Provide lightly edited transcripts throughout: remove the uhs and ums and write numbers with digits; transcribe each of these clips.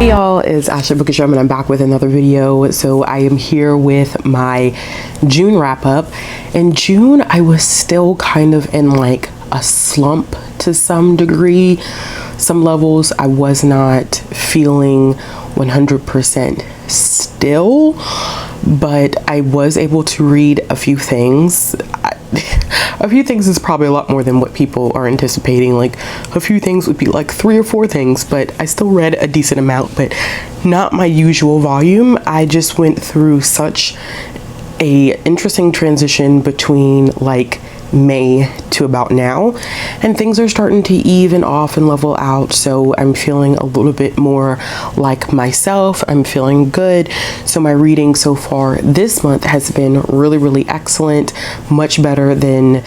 Hey y'all, it's Ashley Bookish and I'm back with another video. So I am here with my June wrap up. In June, I was still kind of in like a slump to some degree. Some levels I was not feeling 100% still, but I was able to read a few things. A few things is probably a lot more than what people are anticipating. Like a few things would be like 3 or 4 things, but I still read a decent amount, but not my usual volume. I just went through such a interesting transition between like May to about now, and things are starting to even off and level out. So I'm feeling a little bit more like myself. I'm feeling good. So my reading so far this month has been really excellent, much better than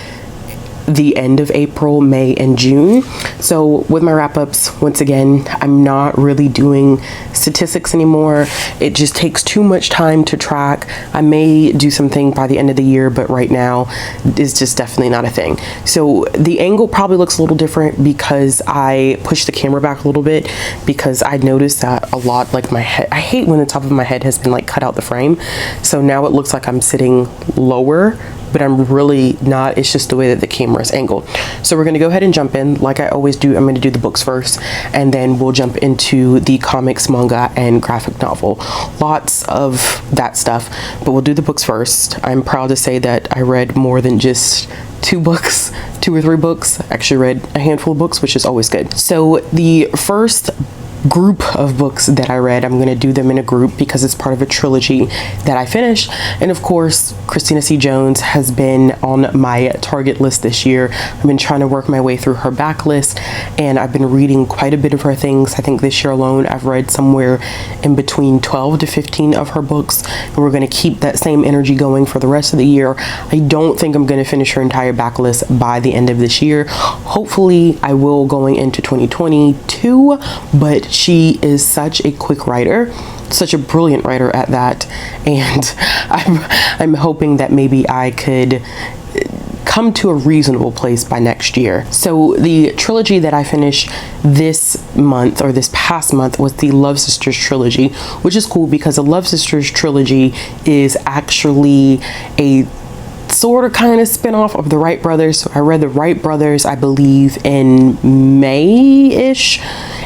the end of April, May, and June. So with my wrap-ups, once again, I'm not really doing statistics anymore. It just takes too much time to track. I may do something by the end of the year, but right now is just definitely not a thing. So the angle probably looks a little different because I pushed the camera back a little bit, because I noticed that a lot, like my head, I hate when the top of my head has been like cut out the frame. So now it looks like I'm sitting lower, but I'm really not. It's just the way that the camera is angled. So we're gonna go ahead and jump in. Like I always do, I'm gonna do the books first, and then we'll jump into the comics, manga, and graphic novel. Lots of that stuff, but we'll do the books first. I'm proud to say that I read more than just 2 books, 2 or 3 books. I actually read a handful of books, which is always good. So the first group of books that I read, I'm going to do them in a group because it's part of a trilogy that I finished. And of course, Christina C. Jones has been on my target list this year. I've been trying to work my way through her backlist, and I've been reading quite a bit of her things. I think this year alone I've read somewhere in between 12 to 15 of her books, and we're going to keep that same energy going for the rest of the year. I don't think I'm going to finish her entire backlist by the end of this year. Hopefully I will going into 2022, but she is such a quick writer, such a brilliant writer at that, and I'm hoping that maybe I could come to a reasonable place by next year. So the trilogy that I finished this month, or this past month, was the Love Sisters trilogy, which is cool because the Love Sisters trilogy is actually a sort of kind of spin-off of the Wright brothers. So I read the Wright brothers, I believe in May-ish,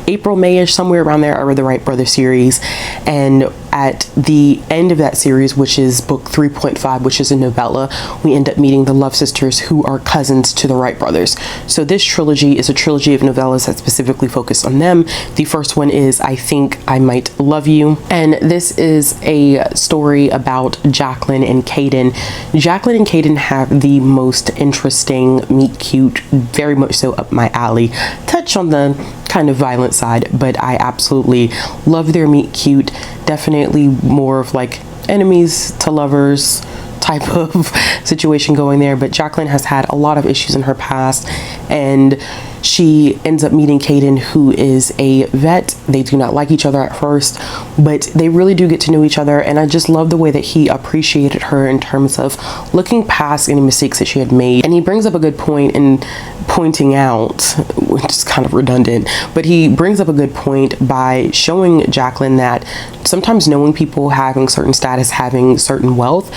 April, May-ish, somewhere around there. I read the Wright brothers series, and at the end of that series, which is book 3.5, which is a novella, we end up meeting the Love Sisters, who are cousins to the Wright brothers. So this trilogy is a trilogy of novellas that specifically focus on them. The first one is I Think I Might Love You, and this is a story about Jacqueline and Caden. Jacqueline and Caden have the most interesting meet cute, very much so up my alley, touch on the kind of violent side, but I absolutely love their meet cute. Definitely more of like enemies to lovers type of situation going there, but Jacqueline has had a lot of issues in her past, and she ends up meeting Caden, who is a vet. They do not like each other at first, but they really do get to know each other, and I just love the way that he appreciated her in terms of looking past any mistakes that she had made. And he brings up a good point in pointing out, which is kind of redundant, but he brings up a good point by showing Jacqueline that sometimes knowing people, having certain status, having certain wealth,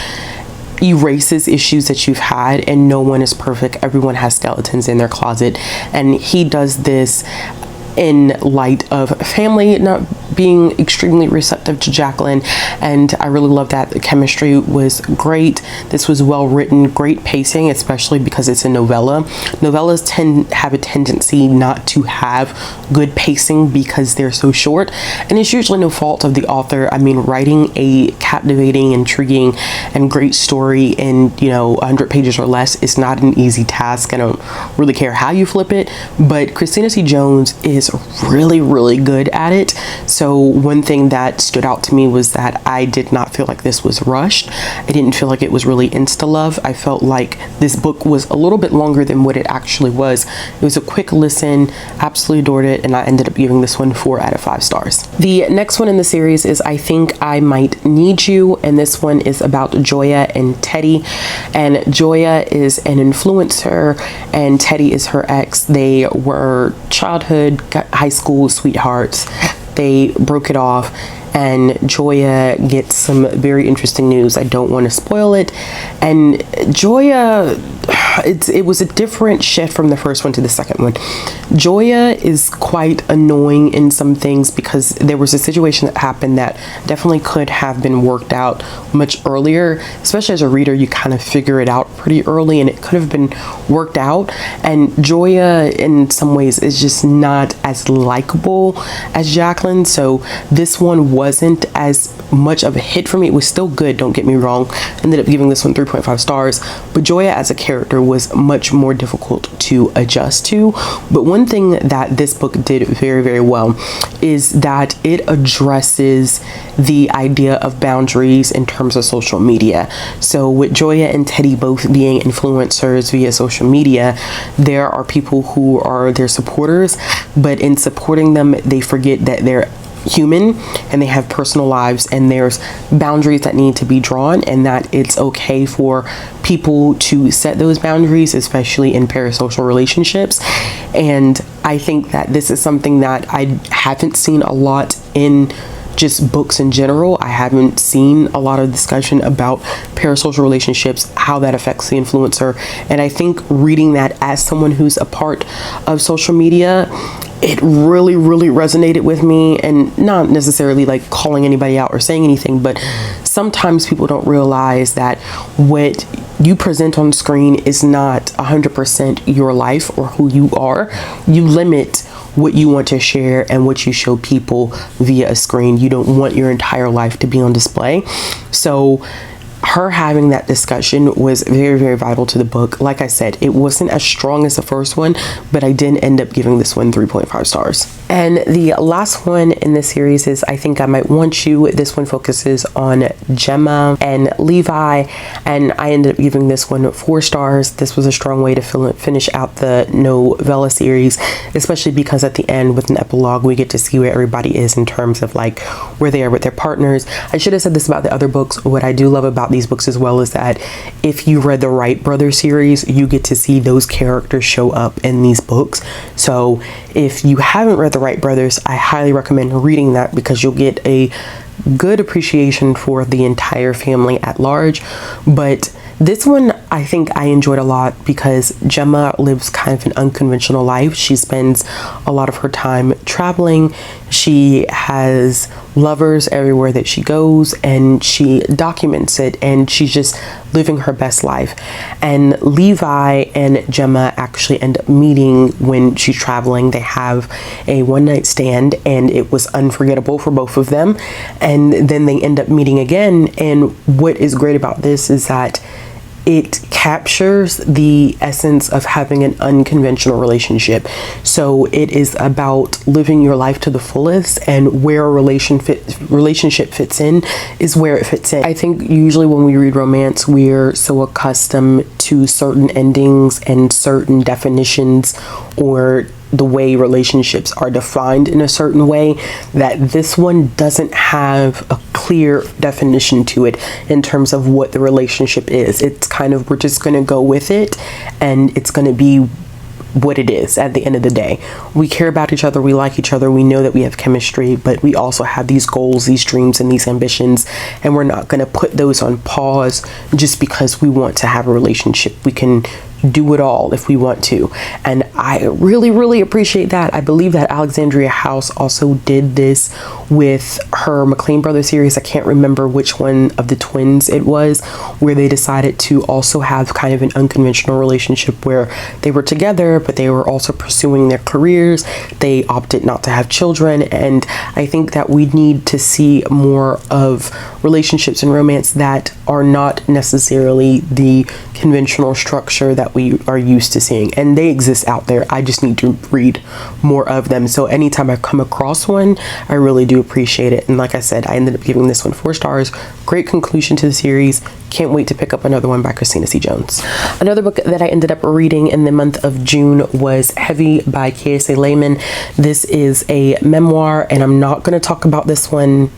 erases issues that you've had, and no one is perfect. Everyone has skeletons in their closet, and he does this in light of family not being extremely receptive to Jacqueline, and I really love that. The chemistry was great. This was well written, great pacing, especially because it's a novella. Novellas have a tendency not to have good pacing because they're so short, and it's usually no fault of the author. I mean, writing a captivating, intriguing, and great story in 100 pages or less is not an easy task. I don't really care how you flip it, but Christina C. Jones is really good at it. So one thing that stood out to me was that I did not feel like this was rushed. I didn't feel like it was really insta love. I felt like this book was a little bit longer than what it actually was. It was a quick listen, absolutely adored it, and I ended up giving this one 4 out of 5 stars. The next one in the series is I Think I Might Need You, and this one is about Joya and Teddy. And Joya is an influencer, and Teddy is her ex. They were childhood, high school sweethearts. they broke it off, and Joya gets some very interesting news. I don't want to spoil it. And Joya, it was a different shift from the first one to the second one. Joya is quite annoying in some things because there was a situation that happened that definitely could have been worked out much earlier. Especially as a reader, you kind of figure it out pretty early, and it could have been worked out. And Joya in some ways is just not as likable as Jacqueline, so this one wasn't as much of a hit for me. It was still good, don't get me wrong. Ended up giving this one 3.5 stars, but Joya as a character was much more difficult to adjust to. But one thing that this book did very, very well is that it addresses the idea of boundaries in terms of social media. So with Joya and Teddy both being influencers via social media, there are people who are their supporters, but in supporting them, they forget that they're human and they have personal lives, and there's boundaries that need to be drawn, and that it's okay for people to set those boundaries, especially in parasocial relationships. And I think that this is something that I haven't seen a lot in just books in general. I haven't seen a lot of discussion about parasocial relationships, how that affects the influencer. And I think reading that as someone who's a part of social media, it really, really resonated with me. And not necessarily like calling anybody out or saying anything, but sometimes people don't realize that what you present on screen is not 100% your life or who you are. You limit what you want to share and what you show people via a screen. You don't want your entire life to be on display. So her having that discussion was very, very vital to the book. Like I said, it wasn't as strong as the first one, but I did end up giving this one 3.5 stars. And the last one in this series is I Think I Might Want You. This one focuses on Gemma and Levi, and I ended up giving this one 4 stars. This was a strong way to finish out the novella series, especially because at the end with an epilogue, we get to see where everybody is in terms of like where they are with their partners. I should have said this about the other books. What I do love about these books as well is that if you read the Wright Brothers series, you get to see those characters show up in these books. So if you haven't read the Wright Brothers, I highly recommend reading that because you'll get a good appreciation for the entire family at large. But this one, I think I enjoyed a lot because Gemma lives kind of an unconventional life. She spends a lot of her time traveling. She has lovers everywhere that she goes, and she documents it, and she's just living her best life. And Levi and Gemma actually end up meeting when she's traveling. They have a one-night stand, and it was unforgettable for both of them. And then they end up meeting again. And what is great about this is that it captures the essence of having an unconventional relationship. So it is about living your life to the fullest, and where a relationship fits in is where it fits in. I think usually when we read romance, we're so accustomed to certain endings and certain definitions, or the way relationships are defined in a certain way, that this one doesn't have a clear definition to it in terms of what the relationship is. It's kind of, we're just going to go with it, and it's going to be what it is at the end of the day. We care about each other, we like each other, we know that we have chemistry, but we also have these goals, these dreams, and these ambitions, and we're not going to put those on pause just because we want to have a relationship. We can do it all if we want to, and I really, really appreciate that. I believe that Alexandria House also did this with her McLean Brothers series. I can't remember which one of the twins it was, where they decided to also have kind of an unconventional relationship where they were together, but they were also pursuing their careers. They opted not to have children, and I think that we need to see more of relationships and romance that are not necessarily the conventional structure that we are used to seeing, and they exist out there. I just need to read more of them. So anytime I come across one, I really do appreciate it. And like I said, I ended up giving this one 4 stars. Great conclusion to the series. Can't wait to pick up another one by Christina C. Jones. Another book that I ended up reading in the month of June was Heavy by Kiese Laymon. This is a memoir, and I'm not going to talk about this one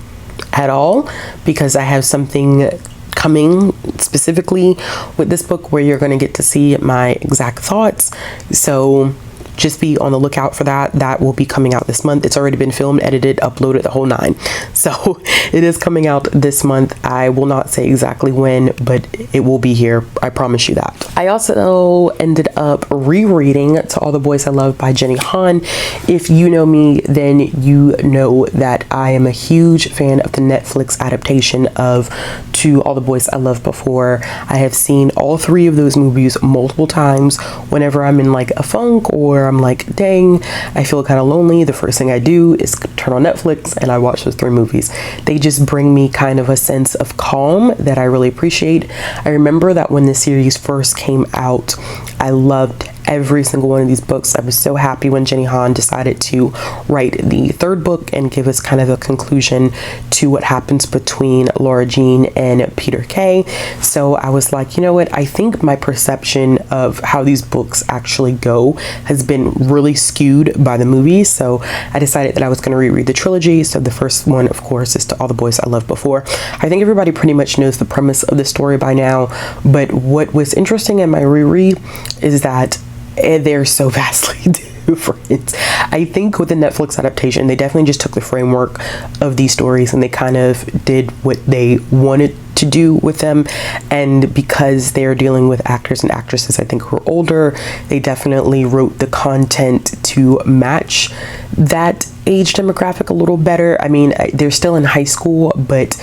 at all because I have something coming specifically with this book where you're going to get to see my exact thoughts. So just be on the lookout for that. That will be coming out this month. It's already been filmed, edited, uploaded, the whole nine. So it is coming out this month. I will not say exactly when, but it will be here. I promise you that. I also ended up rereading To All the Boys I Love by Jenny Han. If you know me, then you know that I am a huge fan of the Netflix adaptation of To All the Boys I Loved Before. I have seen all three of those movies multiple times. Whenever I'm in like a funk or I'm like, dang, I feel kind of lonely, the first thing I do is turn on Netflix and I watch those three movies. They just bring me kind of a sense of calm that I really appreciate. I remember that when the series first came out, I loved every single one of these books. I was so happy when Jenny Han decided to write the third book and give us kind of a conclusion to what happens between Laura Jean and Peter Kay. So I was like, you know what? I think my perception of how these books actually go has been really skewed by the movies. So I decided that I was going to reread the trilogy. So the first one, of course, is To All the Boys I Loved Before. I think everybody pretty much knows the premise of the story by now. But what was interesting in my reread is that they're so vastly different. I think with the Netflix adaptation, they definitely just took the framework of these stories and they kind of did what they wanted to do with them. And because they're dealing with actors and actresses, I think, who are older, they definitely wrote the content to match that age demographic a little better. I mean, they're still in high school, but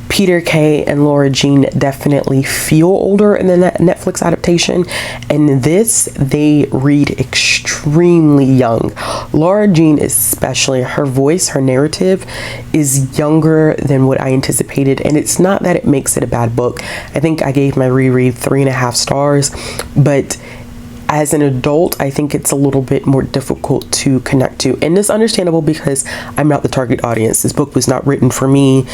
Peter Kay and Laura Jean definitely feel older in the Netflix adaptation. And this, they read extremely young. Laura Jean especially, her voice, her narrative is younger than what I anticipated. And it's not that it makes it a bad book. I think I gave my reread 3.5 stars, but as an adult, I think it's a little bit more difficult to connect to. And it's understandable because I'm not the target audience. This book was not written for me.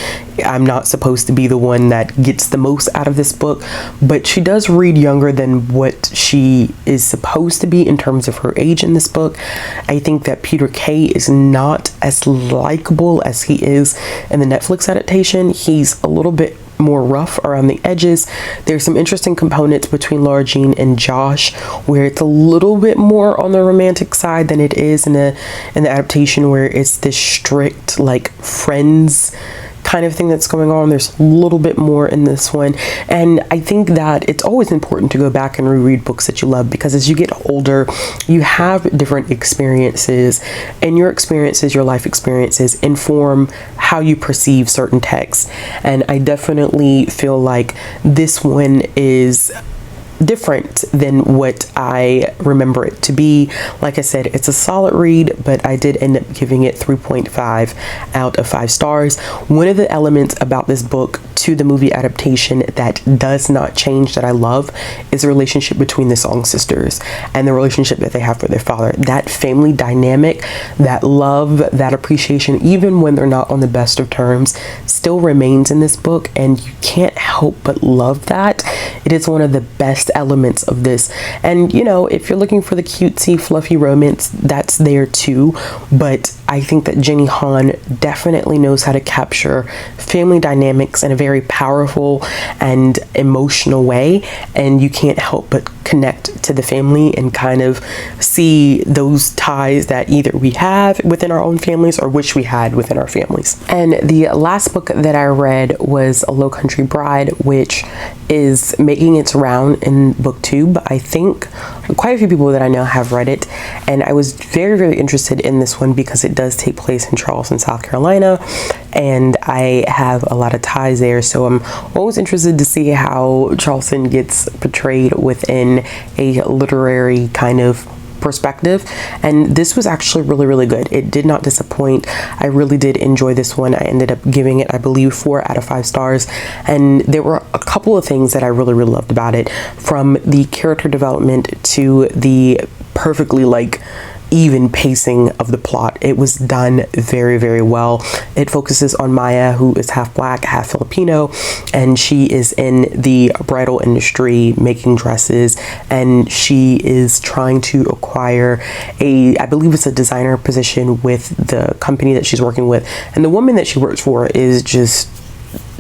I'm not supposed to be the one that gets the most out of this book. But she does read younger than what she is supposed to be in terms of her age in this book. I think that Peter Kay is not as likable as he is in the Netflix adaptation. He's a little bit more rough around the edges. There's some interesting components between Laura Jean and Josh where it's a little bit more on the romantic side than it is in the adaptation, where it's this strict like friends kind of thing that's going on. There's a little bit more in this one. And I think that it's always important to go back and reread books that you love, because as you get older, you have different experiences, and your experiences, your life experiences, inform how you perceive certain texts. And I definitely feel like this one is different than what I remember it to be. Like I said, it's a solid read, but I did end up giving it 3.5 out of 5 stars. One of the elements about this book to the movie adaptation that does not change, that I love, is the relationship between the Song sisters and the relationship that they have for their father. That family dynamic, that love, that appreciation, even when they're not on the best of terms, still remains in this book, and you can't help but love that. It is one of the best elements of this. And you know, if you're looking for the cutesy fluffy romance, that's there too, but I think that Jenny Han definitely knows how to capture family dynamics in a very powerful and emotional way, and you can't help but connect to the family and kind of see those ties that either we have within our own families or wish we had within our families. And the last book that I read was A Low Country Bride, which is making its round in BookTube. I think quite a few people that I know have read it, and I was very interested in this one because it does take place in Charleston, South Carolina, and I have a lot of ties there, so I'm always interested to see how Charleston gets portrayed within a literary kind of perspective. And this was actually really good. It did not disappoint. I really did enjoy this one. I ended up giving it, I believe, 4 out of 5 stars, and there were a couple of things that I really loved about it, from the character development to the perfectly like even pacing of the plot. It was done very well. It focuses on Maya, who is half black, half Filipino, and she is in the bridal industry making dresses, and she is trying to acquire I believe it's a designer position with the company that she's working with. And the woman that she works for is just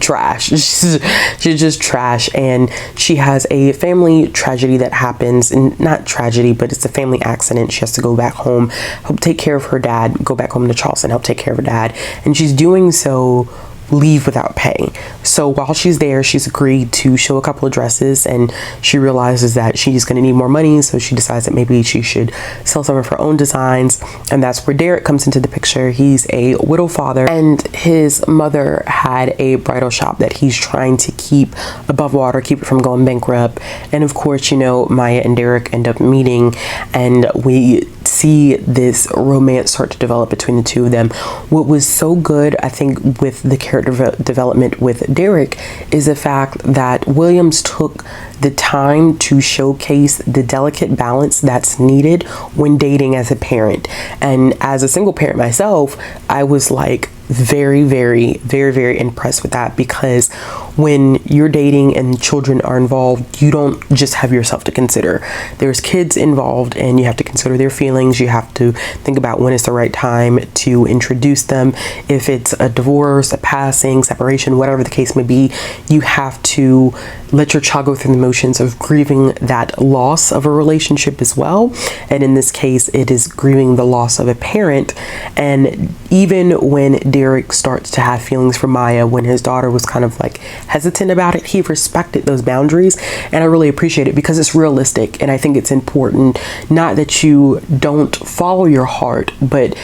trash. She's just trash. And she has a family tragedy that happens, and not tragedy, but it's a family accident. She has to go back home, help take care of her dad, go back home to Charleston, help take care of her dad. And she's doing so leave without pay. So while she's there, she's agreed to show a couple of dresses, and she realizes that she's going to need more money, so she decides that maybe she should sell some of her own designs. And that's where Derek comes into the picture. He's a widow father, and his mother had a bridal shop that he's trying to keep above water, keep it from going bankrupt. And of course, you know, Maya and Derek end up meeting, and we see this romance start to develop between the two of them. What was so good, I think, with the character development with Derek is the fact that Williams took the time to showcase the delicate balance that's needed when dating as a parent. And as a single parent myself, I was like very, very, very, very impressed with that, because when you're dating and children are involved, you don't just have yourself to consider. There's kids involved, and you have to consider their feelings. You have to think about when is the right time to introduce them. If it's a divorce, a passing, separation, whatever the case may be, you have to let your child go through the motions of grieving that loss of a relationship as well. And in this case, it is grieving the loss of a parent. And even when Derek starts to have feelings for Maya, when his daughter was kind of like hesitant about it, he respected those boundaries. And I really appreciate it, because it's realistic. And I think it's important, not that you don't follow your heart, but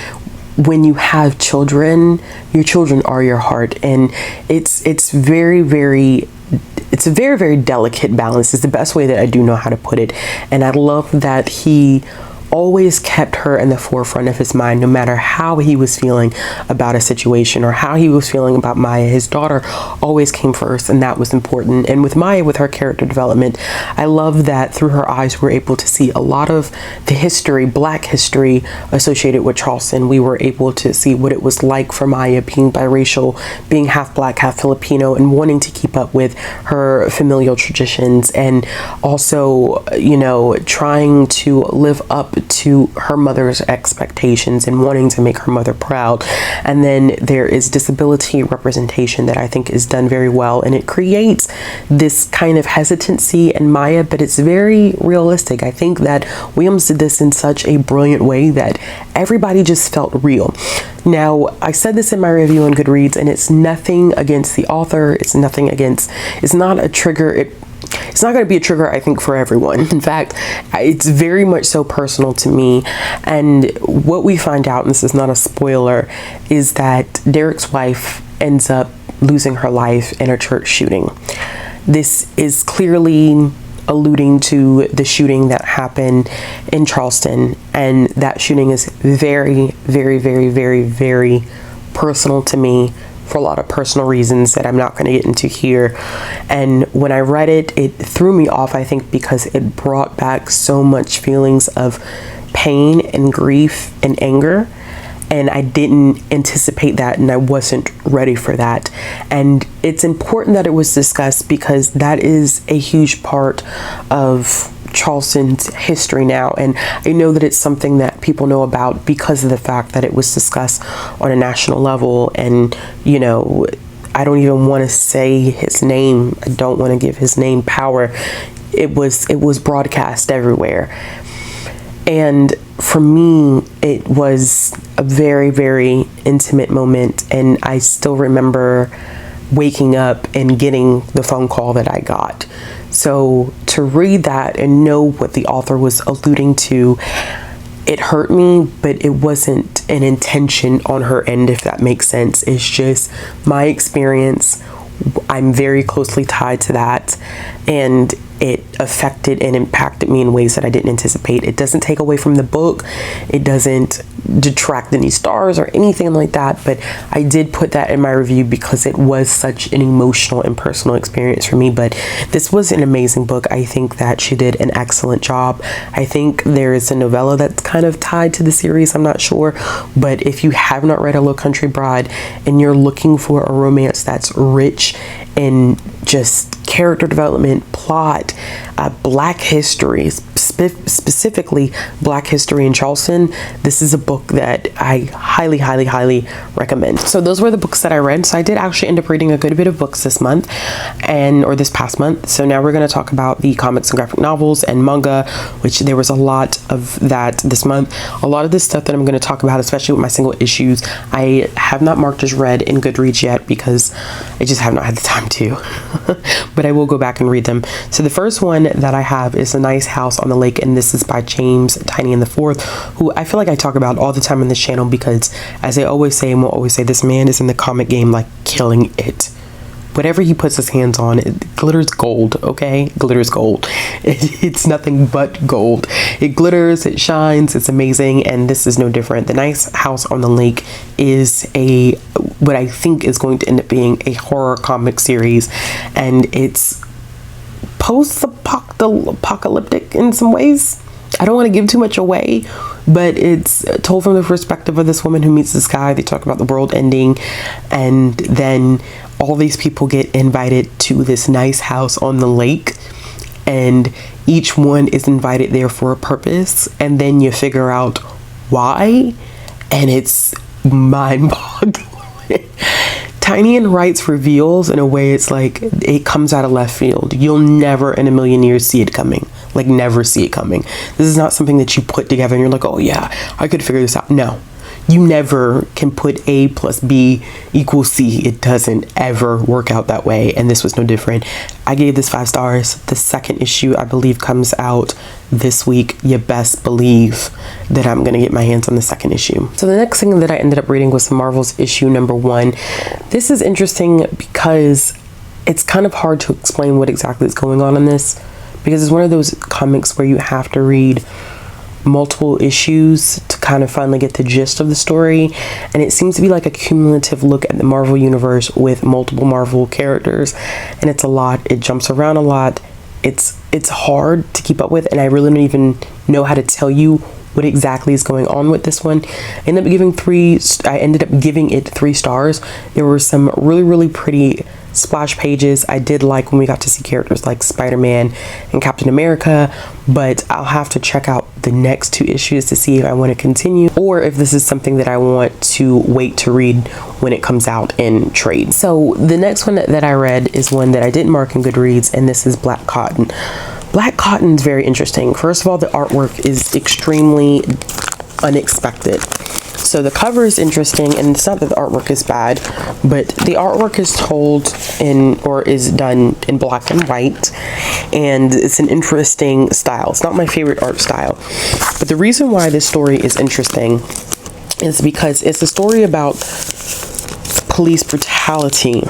when you have children, your children are your heart. And it's a very, very delicate balance is the best way that I do know how to put it. And I love that he always kept her in the forefront of his mind, no matter how he was feeling about a situation or how he was feeling about Maya. His daughter always came first, and that was important. And with Maya, with her character development, I love that through her eyes, we're able to see a lot of the history, Black history associated with Charleston. We were able to see what it was like for Maya being biracial, being half Black, half Filipino, and wanting to keep up with her familial traditions, and also, you know, trying to live up to her mother's expectations and wanting to make her mother proud. And then there is disability representation that I think is done very well, and it creates this kind of hesitancy in Maya, but it's very realistic. I think that Williams did this in such a brilliant way that everybody just felt real. Now, I said this in my review on Goodreads, and it's nothing against the author. It's not a trigger. It's not going to be a trigger, I think, for everyone. In fact, it's very much so personal to me. And what we find out, and this is not a spoiler, is that Derek's wife ends up losing her life in a church shooting. This is clearly alluding to the shooting that happened in Charleston. And that shooting is very, very, very, very, very personal to me, for a lot of personal reasons that I'm not going to get into here. And when I read it, it threw me off, I think, because it brought back so much feelings of pain and grief and anger. And I didn't anticipate that, and I wasn't ready for that. And it's important that it was discussed, because that is a huge part of Charleston's history now. And I know that it's something that people know about because of the fact that it was discussed on a national level. And, you know, I don't even want to say his name. I don't want to give his name power. It was broadcast everywhere. And for me, it was a very, very intimate moment. And I still remember waking up and getting the phone call that I got. So to read that and know what the author was alluding to, it hurt me, but it wasn't an intention on her end, if that makes sense. It's just my experience. I'm very closely tied to that, and it affected and impacted me in ways that I didn't anticipate. It doesn't take away from the book. It doesn't detract any stars or anything like that, but I did put that in my review because it was such an emotional and personal experience for me. But this was an amazing book. I think that she did an excellent job. I think there is a novella that's kind of tied to the series. I'm not sure, but if you have not read A Low Country Bride and you're looking for a romance that's rich in just character development, plot, Black history, specifically Black history in Charleston, this is a book that I highly, highly, highly recommend. So those were the books that I read. So I did actually end up reading a good bit of books this month or this past month. So now we're going to talk about the comics and graphic novels and manga, which there was a lot of that this month. A lot of this stuff that I'm going to talk about, especially with my single issues, I have not marked as read in Goodreads yet because I just have not had the time to, but I will go back and read them. So the first one that I have is A Nice House on the Lake, and this is by James Tynion IV, who I feel like I talk about all the time on this channel because, as I always say and will always say, this man is in the comic game like killing it. Whatever he puts his hands on, it glitters gold, okay? Glitters gold. It's nothing but gold. It glitters, it shines, it's amazing, and this is no different. The Nice House on the Lake is what I think is going to end up being a horror comic series, and it's post-apocalyptic in some ways. I don't want to give too much away, but it's told from the perspective of this woman who meets this guy. They talk about the world ending, and then all these people get invited to this nice house on the lake, and each one is invited there for a purpose, and then you figure out why, and it's mind-boggling. Tynion writes reveals in a way it's like it comes out of left field. You'll never in a million years see it coming. Like, never see it coming. This is not something that you put together and you're like, oh yeah, I could figure this out. No, you never can put A plus B equals C. It doesn't ever work out that way, and this was no different. I gave this 5 stars. The second issue, I believe, comes out this week. You best believe that I'm gonna get my hands on the second issue. So the next thing that I ended up reading was Marvel's issue #1. This is interesting because it's kind of hard to explain what exactly is going on in this, because it's one of those comics where you have to read multiple issues to kind of finally get the gist of the story, and it seems to be like a cumulative look at the Marvel universe with multiple Marvel characters, and it's a lot. It jumps around a lot. It's hard to keep up with, and I really don't even know how to tell you what exactly is going on with this one. I ended up giving it 3 stars. There were some really, really pretty splash pages. I did like when we got to see characters like Spider-Man and Captain America, but I'll have to check out the next 2 issues to see if I want to continue or if this is something that I want to wait to read when it comes out in trade. So the next one that I read is one that I didn't mark in Goodreads, and this is Black Cotton. Black Cotton is very interesting. First of all, the artwork is extremely unexpected. So the cover is interesting, and it's not that the artwork is bad, but the artwork is is done in black and white, and it's an interesting style. It's not my favorite art style, but the reason why this story is interesting is because it's a story about police brutality,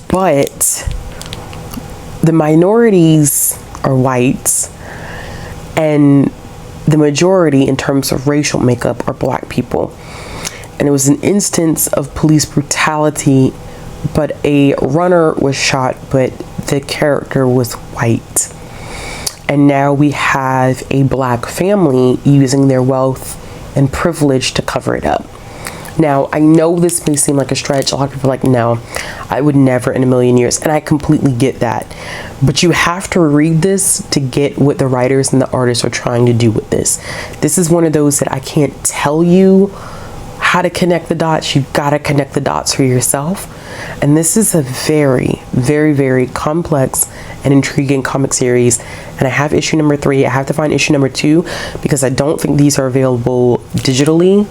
but the minorities are whites, and the majority in terms of racial makeup are black people. And it was an instance of police brutality, but a runner was shot, but the character was white. And now we have a black family using their wealth and privilege to cover it up. Now, I know this may seem like a stretch. A lot of people are like, no, I would never in a million years. And I completely get that. But you have to read this to get what the writers and the artists are trying to do with this. This is one of those that I can't tell you how to connect the dots. You've got to connect the dots for yourself. And this is a very, very, very complex and intriguing comic series. And I have issue #3. I have to find issue #2 because I don't think these are available digitally.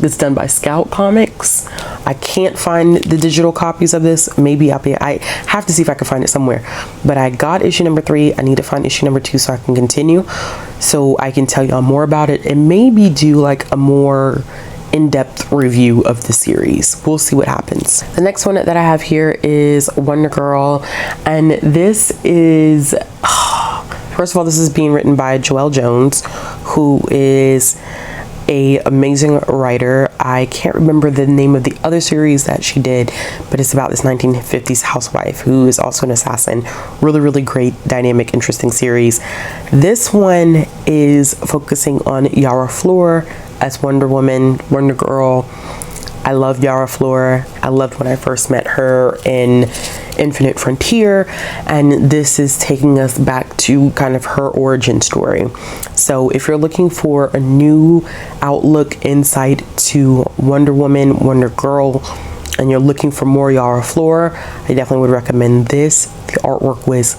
It's done by Scout Comics. I can't find the digital copies of this. Maybe I have to see if I can find it somewhere. But I got issue #3. I need to find issue #2 so I can continue, so I can tell y'all more about it and maybe do like a more in-depth review of the series. We'll see what happens. The next one that I have here is Wonder Girl, and this is first of all, this is being written by Joelle Jones, who is a amazing writer. I can't remember the name of the other series that she did, but it's about this 1950s housewife who is also an assassin. Really, really great, dynamic, interesting series. This one is focusing on Yara Flor as Wonder Woman, Wonder Girl. I love Yara Flor. I loved when I first met her in Infinite Frontier, and this is taking us back to kind of her origin story. So if you're looking for a new outlook, insight to Wonder Woman, Wonder Girl, and you're looking for more Yara Flor, I definitely would recommend this. The artwork was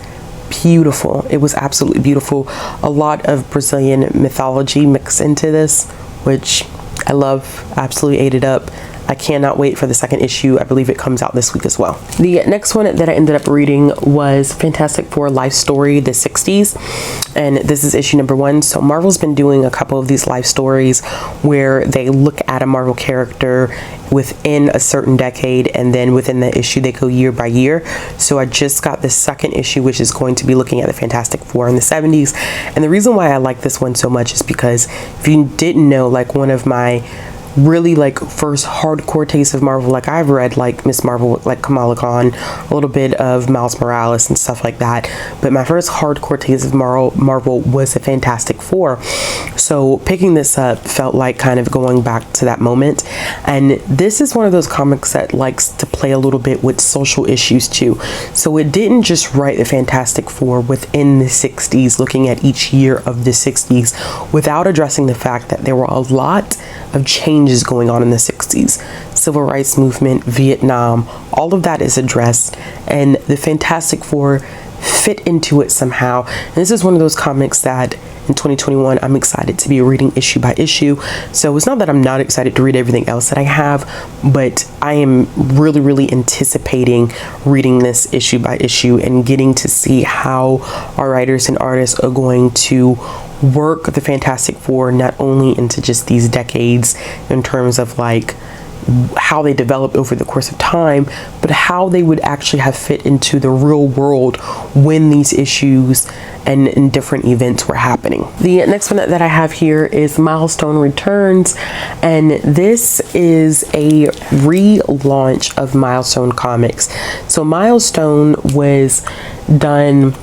beautiful. It was absolutely beautiful. A lot of Brazilian mythology mixed into this, which I love. Absolutely ate it up. I cannot wait for the second issue. I believe it comes out this week as well. The next one that I ended up reading was Fantastic Four Life Story, the 60s. And this is issue number 1. So Marvel's been doing a couple of these life stories where they look at a Marvel character within a certain decade, and then within the issue they go year by year. So I just got the second issue, which is going to be looking at the Fantastic Four in the 70s. And the reason why I like this one so much is because if you didn't know, like, one of my really like first hardcore taste of Marvel, like I've read like Miss Marvel, like Kamala Khan, a little bit of Miles Morales and stuff like that, but my first hardcore taste of Marvel was the Fantastic Four. So picking this up felt like kind of going back to that moment. And this is one of those comics that likes to play a little bit with social issues too. So it didn't just write the Fantastic Four within the 60s, looking at each year of the 60s, without addressing the fact that there were a lot of changes going on in the 60s. Civil rights movement, Vietnam, all of that is addressed, and the Fantastic Four fit into it somehow. And this is one of those comics that in 2021 I'm excited to be reading issue by issue. So it's not that I'm not excited to read everything else that I have, but I am really anticipating reading this issue by issue and getting to see how our writers and artists are going to work the Fantastic Four not only into just these decades in terms of like how they developed over the course of time, but how they would actually have fit into the real world when these issues and different events were happening. The next one that I have here is Milestone Returns, and this is a relaunch of Milestone Comics. So Milestone was done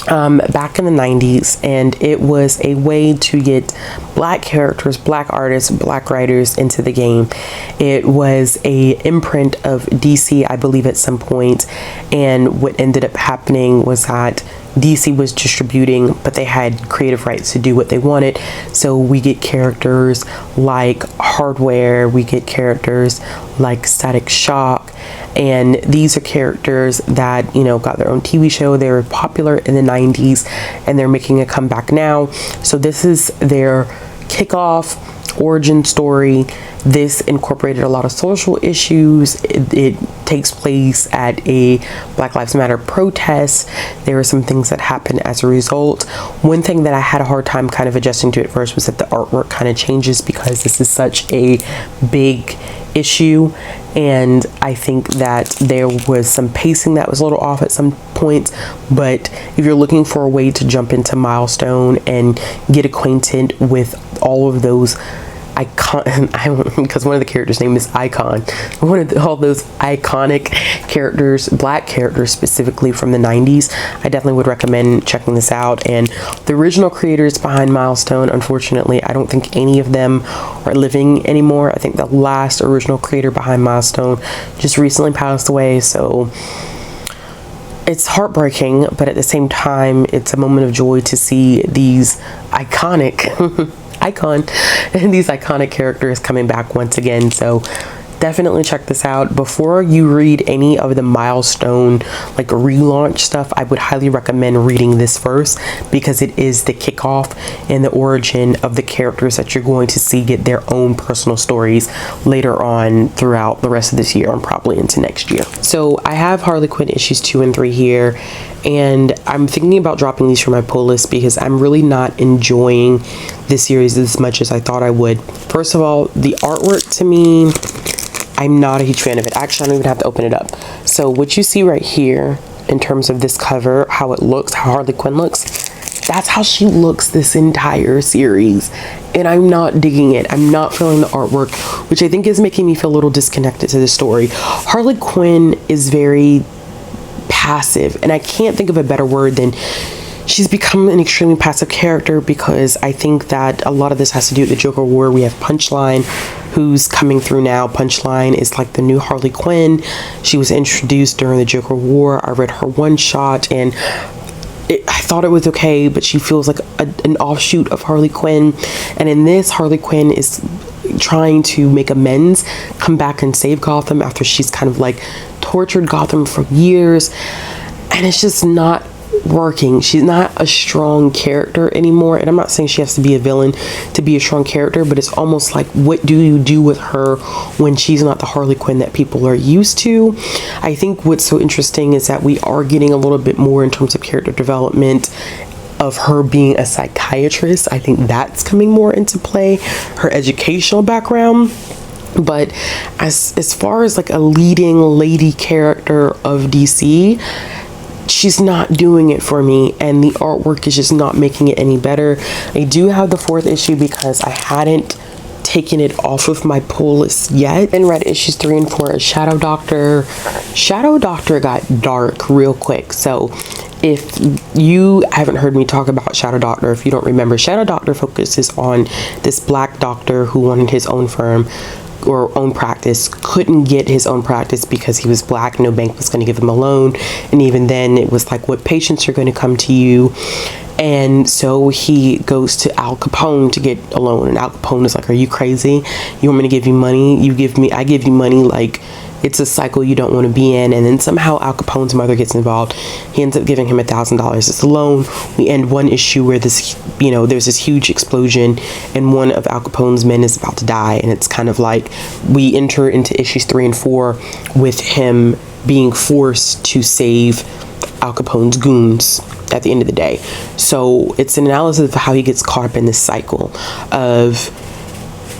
back in the 90s, and it was a way to get black characters, black artists, black writers into the game. It was a imprint of DC, I believe, at some point, and what ended up happening was that DC was distributing, but they had creative rights to do what they wanted. So we get characters like Hardware, we get characters like Static Shock, and these are characters that, you know, got their own TV show. They were popular in the 90s, and they're making a comeback now. So this is their kickoff origin story. This incorporated a lot of social issues. It takes place at a Black Lives Matter protest. There were some things that happened as a result. One thing that I had a hard time kind of adjusting to at first was that the artwork kind of changes because this is such a big issue, and I think that there was some pacing that was a little off at some points. But if you're looking for a way to jump into Milestone and get acquainted with all of those because one of the characters' name is Icon, all those iconic characters, black characters specifically from the 90s, I definitely would recommend checking this out. And the original creators behind Milestone, unfortunately, I don't think any of them are living anymore. I think the last original creator behind Milestone just recently passed away, so it's heartbreaking, but at the same time, it's a moment of joy to see these iconic and these iconic characters coming back once again. So definitely check this out. Before you read any of the Milestone like relaunch stuff, I would highly recommend reading this first, because it is the kickoff and the origin of the characters that you're going to see get their own personal stories later on throughout the rest of this year and probably into next year. So I have Harley Quinn issues 2 and 3 here, and I'm thinking about dropping these from my pull list because I'm really not enjoying this series as much as I thought I would. First of all, the artwork to me, I'm not a huge fan of it. Actually, I don't even have to open it up. So what you see right here in terms of this cover, how it looks, how Harley Quinn looks, that's how she looks this entire series. And I'm not digging it. I'm not feeling the artwork, which I think is making me feel a little disconnected to the story. Harley Quinn is very passive, and I can't think of a better word than she's become an extremely passive character, because I think that a lot of this has to do with the Joker War. We have Punchline, who's coming through now. Punchline is like the new Harley Quinn. She was introduced during the Joker War. I read her one shot, and I thought it was okay, but she feels like an offshoot of Harley Quinn. And in this, Harley Quinn is trying to make amends, come back and save Gotham after she's kind of like tortured Gotham for years, and it's just not working. She's not a strong character anymore, and I'm not saying she has to be a villain to be a strong character, but it's almost like, what do you do with her when she's not the Harley Quinn that people are used to? I think what's so interesting is that we are getting a little bit more in terms of character development of her being a psychiatrist. I think that's coming more into play, her educational background. But as far as like a leading lady character of DC, she's not doing it for me, and the artwork is just not making it any better. I do have the 4th issue because I hadn't taken it off of my pull list yet, and read issues 3 and 4 of Shadow Doctor. Shadow Doctor got dark real quick, so if you haven't heard me talk about Shadow Doctor, if you don't remember, Shadow Doctor focuses on this black doctor who wanted his own firm or own practice, couldn't get his own practice because he was black. No bank was going to give him a loan, and even then it was like, what patients are going to come to you? And so he goes to Al Capone to get a loan, and Al Capone is like, are you crazy? You want me to give you money? I give you money. Like, it's a cycle you don't want to be in. And then somehow Al Capone's mother gets involved. He ends up giving him $1,000 as a loan. We end one issue where this, there's this huge explosion, and one of Al Capone's men is about to die. And it's kind of like we enter into issues 3 and 4 with him being forced to save Al Capone's goons at the end of the day. So it's an analysis of how he gets caught up in this cycle of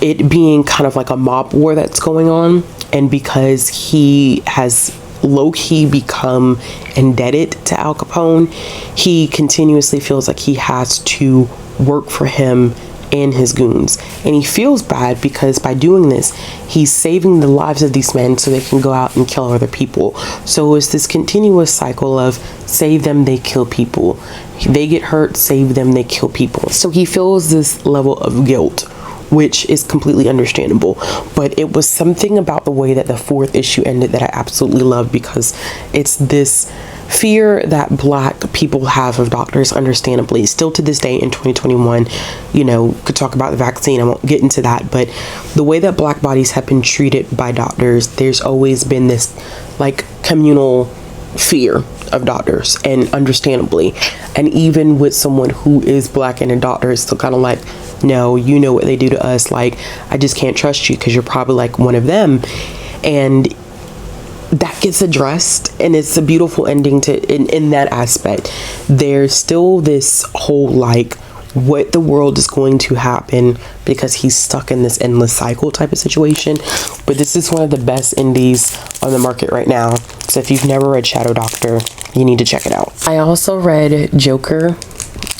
it being kind of like a mob war that's going on. And because he has low-key become indebted to Al Capone, he continuously feels like he has to work for him and his goons. And he feels bad because by doing this, he's saving the lives of these men so they can go out and kill other people. So it's this continuous cycle of save them, they kill people. They get hurt, save them, they kill people. So he feels this level of guilt, which is completely understandable. But it was something about the way that the 4th issue ended that I absolutely love, because it's this fear that black people have of doctors, understandably. Still to this day in 2021, could talk about the vaccine, I won't get into that, but the way that black bodies have been treated by doctors, there's always been this like communal fear of doctors, and understandably. And even with someone who is black and a doctor, it's still kind of like, no, you know what they do to us, like, I just can't trust you because you're probably like one of them. And that gets addressed, and it's a beautiful ending to in that aspect. There's still this whole like, what the world is going to happen because he's stuck in this endless cycle type of situation. But this is one of the best indies on the market right now, so if you've never read Shadow Doctor, you need to check it out. I also read Joker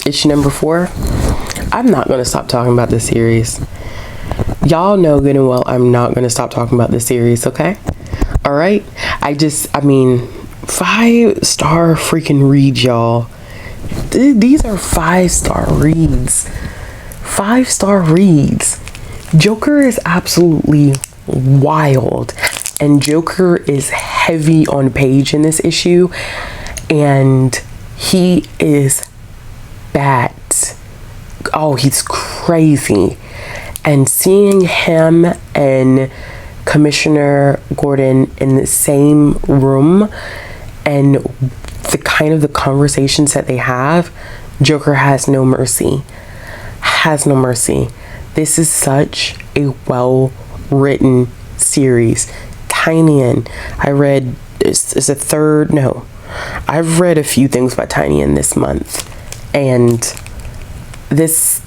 issue number 4. I'm not going to stop talking about this series. Y'all know good and well I'm not going to stop talking about this series, okay? All right? I mean, 5-star freaking read, y'all. These are 5-star reads. 5-star reads. Joker is absolutely wild, and Joker is heavy on page in this issue, and he is bad. Oh, he's crazy. And seeing him and Commissioner Gordon in the same room, and the kind of the conversations that they have, Joker has no mercy. Has no mercy. This is such a well-written series. Tynion. I've read a few things by Tynion this month, and this,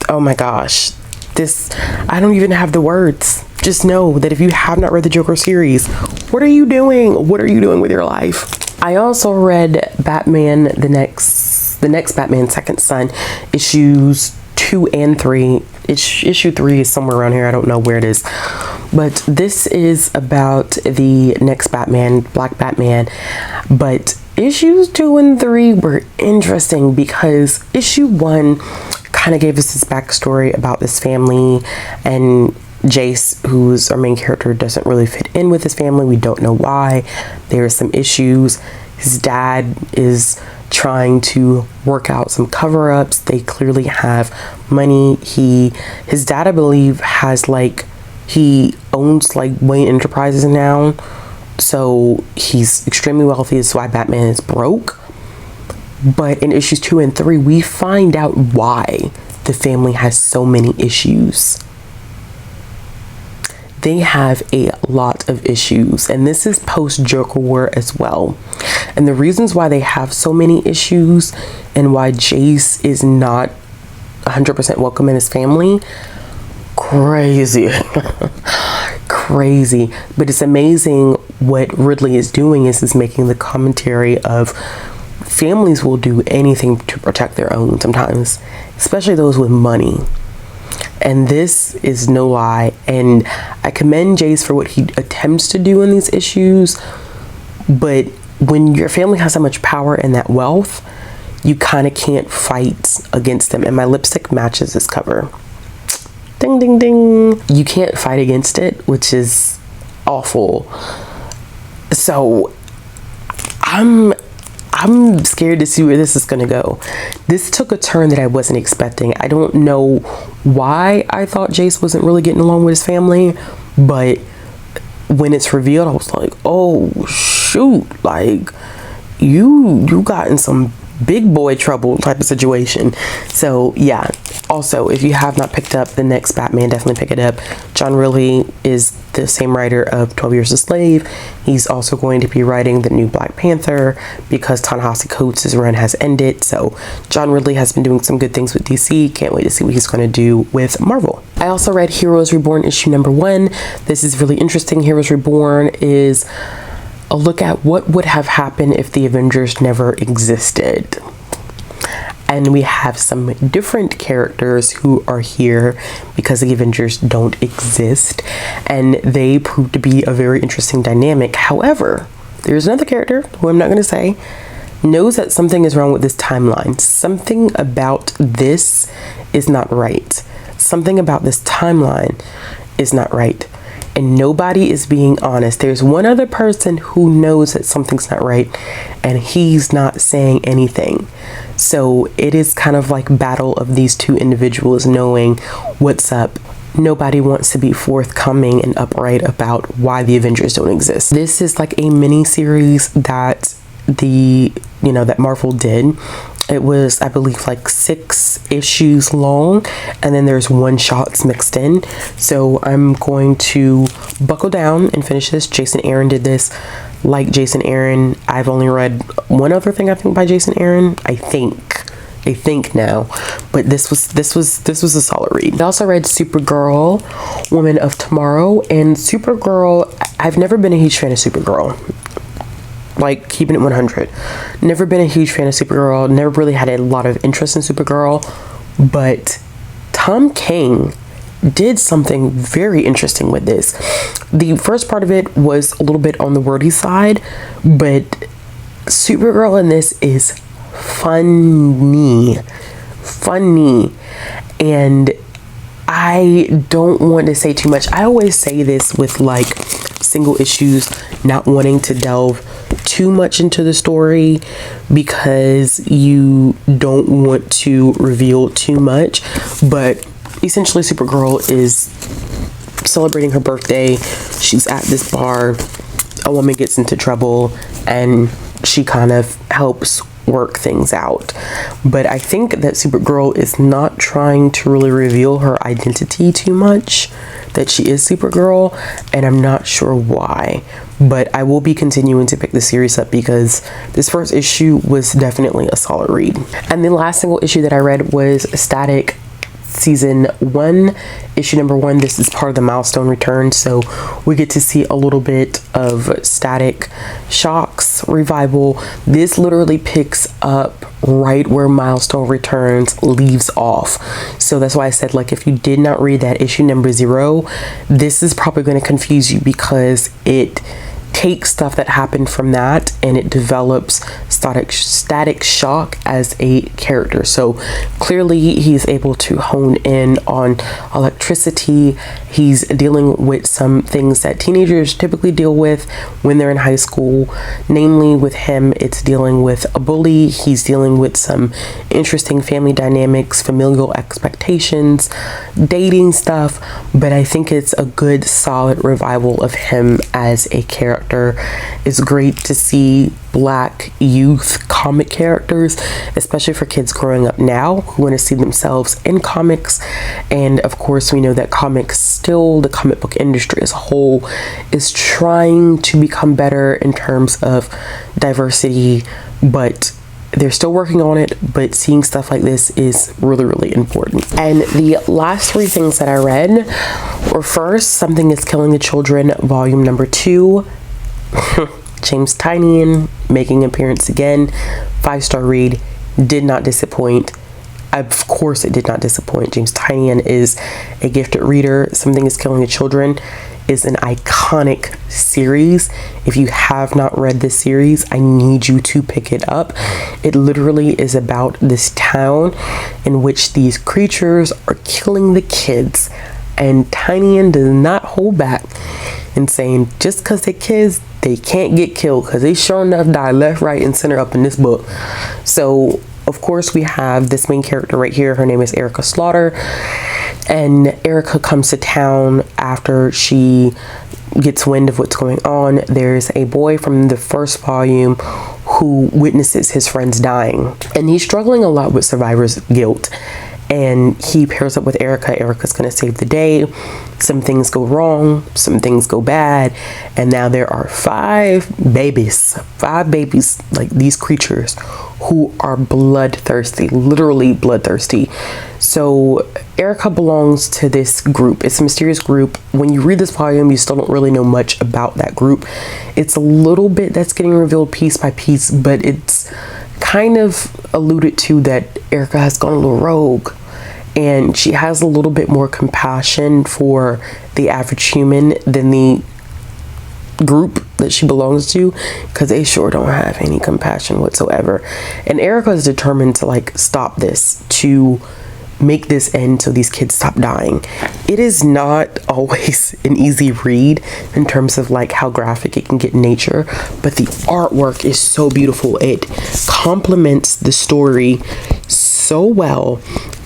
oh my gosh, this, I don't even have the words. Just know that if you have not read the Joker series, what are you doing? What are you doing with your life? I also read Batman, the next Batman Second Son, issues 2 and 3. Issue 3 is somewhere around here. I don't know where it is. But this is about the next Batman, Black Batman. But issues 2 and 3 were interesting because issue 1 kind of gave us this backstory about this family, and Jace, who's our main character, doesn't really fit in with his family. We don't know why. There are some issues. His dad is trying to work out some cover-ups. They clearly have money. His dad, I believe, has like, he owns like Wayne Enterprises now, so he's extremely wealthy. That's why Batman is broke. But in issues 2 and 3, we find out why the family has so many issues. They have a lot of issues, and this is post Joker War as well. And the reasons why they have so many issues and why Jace is not 100% welcome in his family, crazy. Crazy. But it's amazing what Ridley is doing is making the commentary of families will do anything to protect their own sometimes, especially those with money. And this is no lie. And I commend Jace for what he attempts to do in these issues. But when your family has so much power and that wealth, you kind of can't fight against them. And my lipstick matches this cover. Ding, ding, ding. You can't fight against it, which is awful. So I'm scared to see where this is going to go. This took a turn that I wasn't expecting. I don't know why I thought Jace wasn't really getting along with his family, but when it's revealed, I was like, oh shoot, like you got in some big boy trouble type of situation. So yeah, also if you have not picked up the next Batman, definitely pick it up. John Ridley is the same writer of 12 Years a Slave. He's also going to be writing the new Black Panther because Ta-Nehisi Coates' run has ended. So John Ridley has been doing some good things with DC. Can't wait to see what he's going to do with Marvel. I also read Heroes Reborn issue number 1. This is really interesting. Heroes Reborn is a look at what would have happened if the Avengers never existed. And we have some different characters who are here because the Avengers don't exist, and they prove to be a very interesting dynamic. However, there's another character who I'm not going to say knows that something is wrong with this timeline. Something about this is not right. Something about this timeline is not right. And nobody is being honest. There's one other person who knows that something's not right, and he's not saying anything. So it is kind of like battle of these two individuals knowing what's up. Nobody wants to be forthcoming and upright about why the Avengers don't exist. This is like a mini series that that Marvel did. It was, I believe, like 6 issues long, and then there's one-shots mixed in. So I'm going to buckle down and finish this. Jason Aaron did this. Like Jason Aaron, I've only read one other thing I think by Jason Aaron. I think now, but this was a solid read. I also read Supergirl, Woman of Tomorrow, and Supergirl. I've never been a huge fan of Supergirl. Like, keeping it 100. Never been a huge fan of Supergirl. Never really had a lot of interest in Supergirl. But Tom King did something very interesting with this. The first part of it was a little bit on the wordy side, but Supergirl in this is funny. And I don't want to say too much. I always say this with like single issues, not wanting to delve too much into the story because you don't want to reveal too much. But essentially Supergirl is celebrating her birthday. She's at this bar, a woman gets into trouble, and she kind of helps work things out. But I think that Supergirl is not trying to really reveal her identity too much, that she is Supergirl, and I'm not sure why. But I will be continuing to pick the series up because this first issue was definitely a solid read. And the last single issue that I read was Static Season 1, issue number 1. This is part of the Milestone return, so we get to see a little bit of Static Shock's revival. This literally picks up right where Milestone Returns leaves off. So that's why I said, like, if you did not read that issue number 0, this is probably going to confuse you because it takes stuff that happened from that and it develops Static Shock as a character. So clearly he's able to hone in on electricity. He's dealing with some things that teenagers typically deal with when they're in high school. Namely, with him, it's dealing with a bully. He's dealing with some interesting family dynamics, familial expectations, dating stuff. But I think it's a good, solid revival of him as a character. It's great to see Black youth comic characters, especially for kids growing up now who want to see themselves in comics. And of course, we know that comics still, the comic book industry as a whole, is trying to become better in terms of diversity, but they're still working on it. But seeing stuff like this is really, really important. And the last 3 things that I read were, first, Something is Killing the Children, volume number 2. James Tynion making an appearance again. 5-star read. Did not disappoint. Of course it did not disappoint. James Tynion is a gifted reader. Something is Killing the Children is an iconic series. If you have not read this series, I need you to pick it up. It literally is about this town in which these creatures are killing the kids, and Tynion does not hold back in saying just because they're kids, they can't get killed, because they sure enough die left, right, and center up in this book. So of course we have this main character right here. Her name is Erica Slaughter, and Erica comes to town after she gets wind of what's going on. There's a boy from the first volume who witnesses his friends dying, and he's struggling a lot with survivor's guilt. And he pairs up with Erica. Erica's gonna save the day. Some things go wrong, some things go bad, and now there are 5 babies, like these creatures who are bloodthirsty, literally bloodthirsty. So Erica belongs to this group. It's a mysterious group. When you read this volume, you still don't really know much about that group. It's a little bit that's getting revealed piece by piece, but it's kind of alluded to that Erica has gone a little rogue, and she has a little bit more compassion for the average human than the group that she belongs to, because they sure don't have any compassion whatsoever. And Erica is determined to like stop this, to make this end so these kids stop dying. It is not always an easy read in terms of like how graphic it can get in nature, but the artwork is so beautiful. It complements the story so well,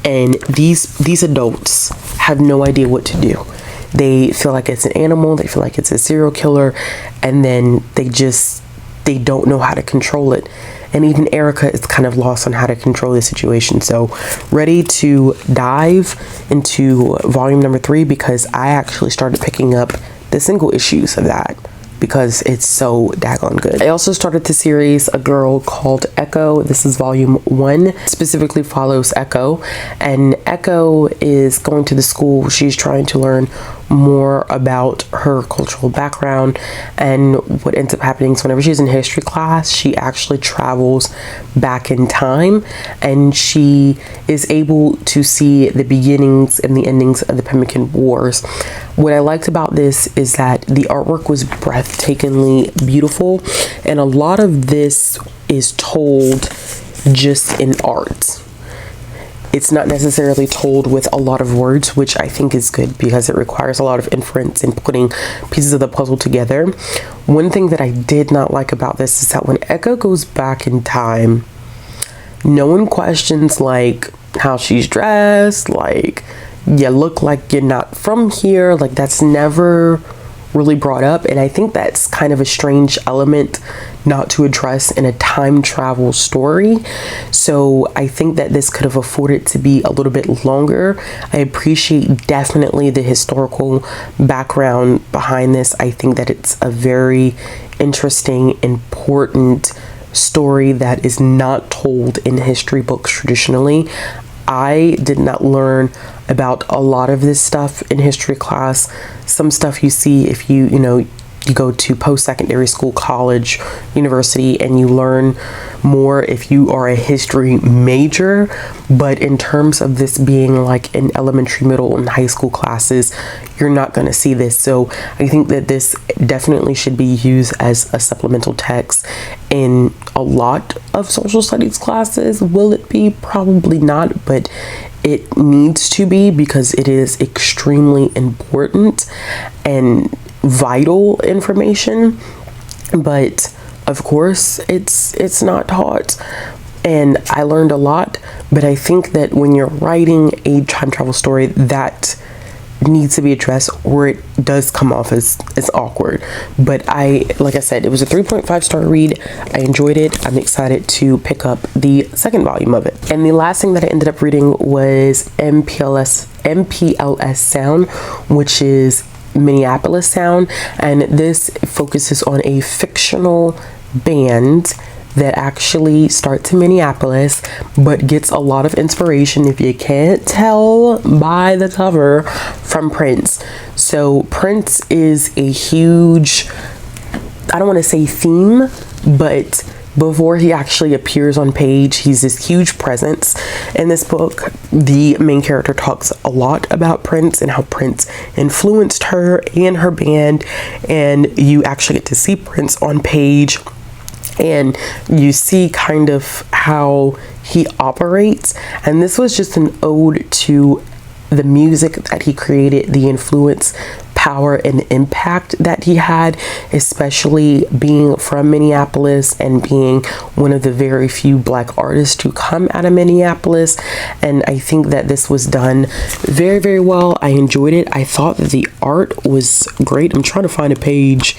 and these adults have no idea what to do. They feel like it's an animal, they feel like it's a serial killer, and then they don't know how to control it. And even Erica is kind of lost on how to control the situation. So ready to dive into volume number 3, because I actually started picking up the single issues of that because it's so daggone good. I also started the series A Girl Called Echo. This is volume 1, specifically follows Echo, and Echo is going to the school. She's trying to learn more about her cultural background, and what ends up happening is whenever she's in history class, she actually travels back in time, and she is able to see the beginnings and the endings of the Pemmican Wars. What I liked about this is that the artwork was breathtakingly beautiful, and a lot of this is told just in art. It's not necessarily told with a lot of words, which I think is good because it requires a lot of inference in putting pieces of the puzzle together. One thing that I did not like about this is that when Echo goes back in time, no one questions like how she's dressed, like you look like you're not from here. Like that's never really brought up, and I think that's kind of a strange element not to address in a time travel story. So I think that this could have afforded to be a little bit longer. I appreciate definitely the historical background behind this. I think that it's a very interesting, important story that is not told in history books traditionally. I did not learn about a lot of this stuff in history class. Some stuff you see if you you go to post-secondary school, college, university, and you learn more if you are a history major. But in terms of this being like in elementary, middle, and high school classes, you're not going to see this. So I think that this definitely should be used as a supplemental text in a lot of social studies classes. Will it be? Probably not, but it needs to be, because it is extremely important and vital information. But of course it's not taught, and I learned a lot. But I think that when you're writing a time travel story, that needs to be addressed, or it does come off as awkward. But like I said, it was a 3.5 star read. I enjoyed it. I'm excited to pick up the second volume of it. And the last thing that I ended up reading was MPLS Sound, which is Minneapolis Sound, and this focuses on a fictional band that actually starts in Minneapolis but gets a lot of inspiration, if you can't tell by the cover, from Prince. So Prince is a huge, I don't want to say theme, but before he actually appears on page, he's this huge presence in this book. The main character talks a lot about Prince and how Prince influenced her and her band, and you actually get to see Prince on page, and you see kind of how he operates. And this was just an ode to the music that he created, the influence, power, and impact that he had, especially being from Minneapolis and being one of the very few Black artists to come out of Minneapolis. And I think that this was done very, very well. I enjoyed it. I thought that the art was great. I'm trying to find a page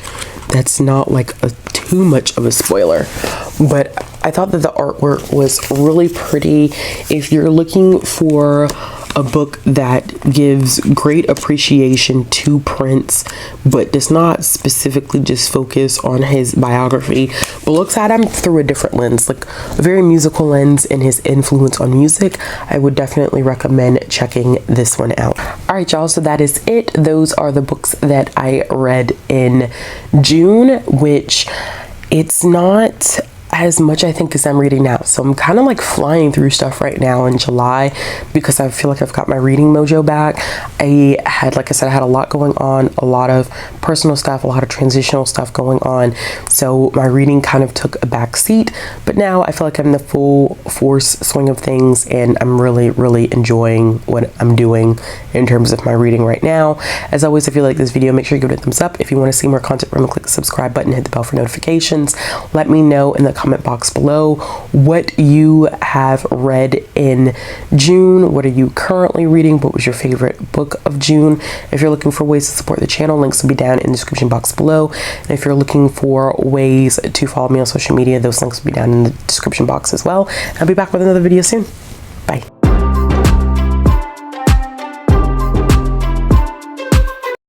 that's not like too much of a spoiler, but I thought that the artwork was really pretty. If you're looking for a book that gives great appreciation to Prince, but does not specifically just focus on his biography, but looks at him through a different lens, like a very musical lens and his influence on music, I would definitely recommend checking this one out. All right, y'all, so that is it. Those are the books that I read in June, which it's not as much, I think, as I'm reading now. So I'm kind of like flying through stuff right now in July, because I feel like I've got my reading mojo back. I had, like I said, I had a lot going on, a lot of personal stuff, a lot of transitional stuff going on. So my reading kind of took a back seat, but now I feel like I'm in the full force swing of things, and I'm really, really enjoying what I'm doing in terms of my reading right now. As always, if you like this video, make sure you give it a thumbs up. If you want to see more content from me, click the subscribe button, hit the bell for notifications. Let me know in the comment box below what you have read in June. What are you currently reading? What was your favorite book of June? If you're looking for ways to support the channel, links will be down in the description box below. And if you're looking for ways to follow me on social media, those links will be down in the description box as well. I'll be back with another video soon. Bye.